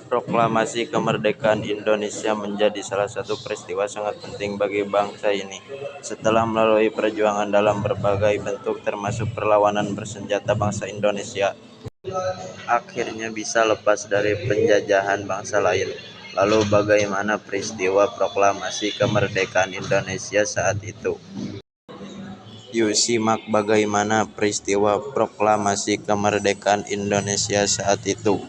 Proklamasi kemerdekaan Indonesia menjadi salah satu peristiwa sangat penting bagi bangsa ini. Setelah melalui perjuangan dalam berbagai bentuk termasuk perlawanan bersenjata, bangsa Indonesia akhirnya bisa lepas dari penjajahan bangsa lain. Lalu bagaimana peristiwa proklamasi kemerdekaan Indonesia saat itu? Yuk simak bagaimana peristiwa proklamasi kemerdekaan Indonesia saat itu.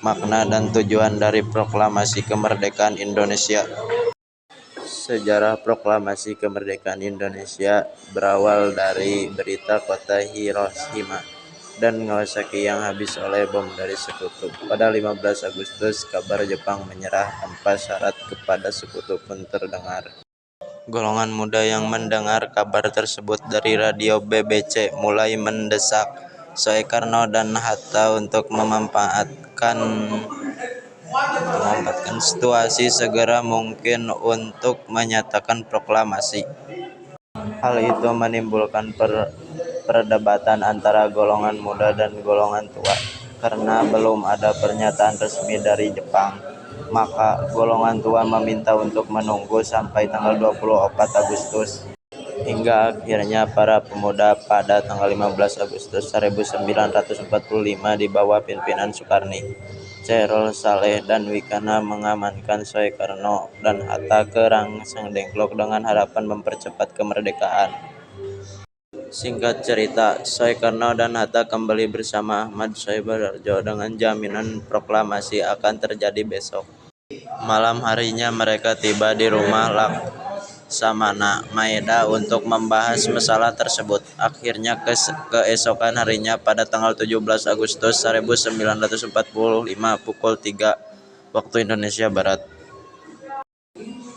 Makna dan tujuan dari proklamasi kemerdekaan Indonesia. Sejarah proklamasi kemerdekaan Indonesia berawal dari berita kota Hiroshima dan Nagasaki yang habis oleh bom dari sekutu. Pada 15 Agustus, kabar Jepang menyerah tanpa syarat kepada sekutu pun terdengar. Golongan muda yang mendengar kabar tersebut dari radio BBC mulai mendesak Soekarno dan Hatta untuk memanfaatkan situasi segera mungkin untuk menyatakan proklamasi. Hal itu menimbulkan perdebatan antara golongan muda dan golongan tua. Karena belum ada pernyataan resmi dari Jepang, maka golongan tua meminta untuk menunggu sampai tanggal 24 Agustus. Hingga akhirnya para pemuda pada tanggal 15 Agustus 1945 di bawah pimpinan Sukarni, Chairul Saleh dan Wikana mengamankan Soekarno dan Hatta ke Rangsang Dengklok dengan harapan mempercepat kemerdekaan. Singkat cerita, Soekarno dan Hatta kembali bersama Ahmad Soebarjo dengan jaminan proklamasi akan terjadi besok. Malam harinya mereka tiba di rumah Laksamana Maeda untuk membahas masalah tersebut. Akhirnya keesokan harinya pada tanggal 17 Agustus 1945 pukul 3 waktu Indonesia Barat,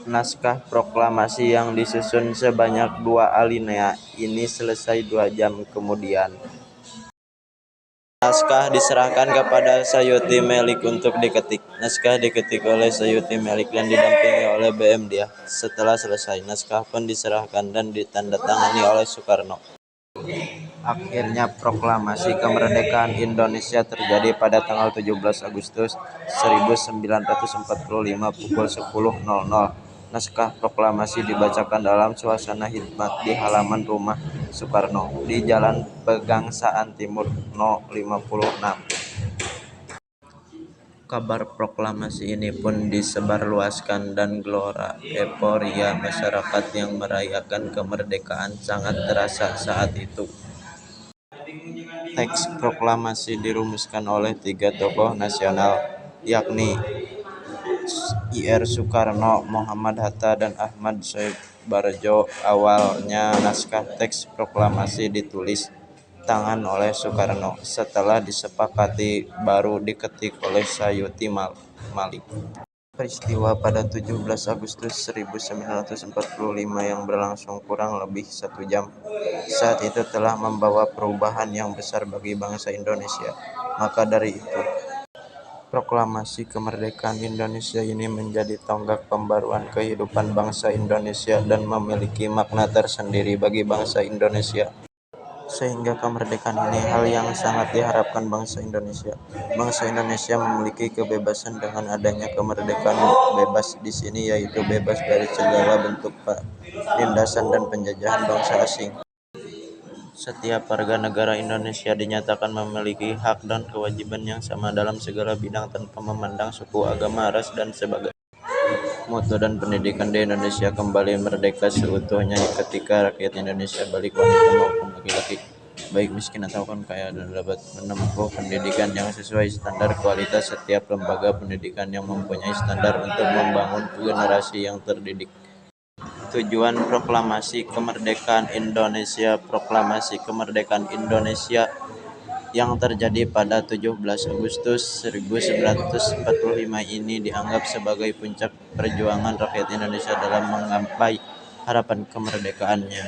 naskah proklamasi yang disusun sebanyak 2 alinea ini selesai 2 jam kemudian. Naskah diserahkan kepada Sayuti Melik untuk diketik. Naskah diketik oleh Sayuti Melik dan didampingi oleh BM Dia. Setelah selesai, naskah pun diserahkan dan ditandatangani oleh Soekarno. Akhirnya proklamasi kemerdekaan Indonesia terjadi pada tanggal 17 Agustus 1945 pukul 10.00. Naskah proklamasi dibacakan dalam suasana hikmat di halaman rumah Soekarno di Jalan Pegangsaan Timur No. 56. Kabar proklamasi ini pun disebarluaskan dan gelora euforia masyarakat yang merayakan kemerdekaan sangat terasa saat itu. Teks proklamasi dirumuskan oleh 3 tokoh nasional, yakni Ir. Soekarno, Muhammad Hatta, dan Ahmad Soebarjo. Awalnya naskah teks proklamasi ditulis tangan oleh Soekarno. Setelah disepakati baru diketik oleh Sayuti Malik. Peristiwa pada 17 Agustus 1945 yang berlangsung kurang lebih 1 jam saat itu telah membawa perubahan yang besar bagi bangsa Indonesia. Maka dari itu, proklamasi kemerdekaan Indonesia ini menjadi tonggak pembaruan kehidupan bangsa Indonesia dan memiliki makna tersendiri bagi bangsa Indonesia. Sehingga kemerdekaan ini hal yang sangat diharapkan bangsa Indonesia. Bangsa Indonesia memiliki kebebasan dengan adanya kemerdekaan. Bebas di sini yaitu bebas dari segala bentuk penindasan dan penjajahan bangsa asing. Setiap warga negara Indonesia dinyatakan memiliki hak dan kewajiban yang sama dalam segala bidang tanpa memandang suku, agama, ras, dan sebagainya. Mutu dan pendidikan di Indonesia kembali merdeka seutuhnya ketika rakyat Indonesia, baik wanita maupun laki-laki, baik miskin ataupun kaya, dan dapat menempuh pendidikan yang sesuai standar kualitas. Setiap lembaga pendidikan yang mempunyai standar untuk membangun generasi yang terdidik. Tujuan proklamasi kemerdekaan Indonesia. Proklamasi kemerdekaan Indonesia yang terjadi pada 17 Agustus 1945 ini dianggap sebagai puncak perjuangan rakyat Indonesia dalam menggapai harapan kemerdekaannya.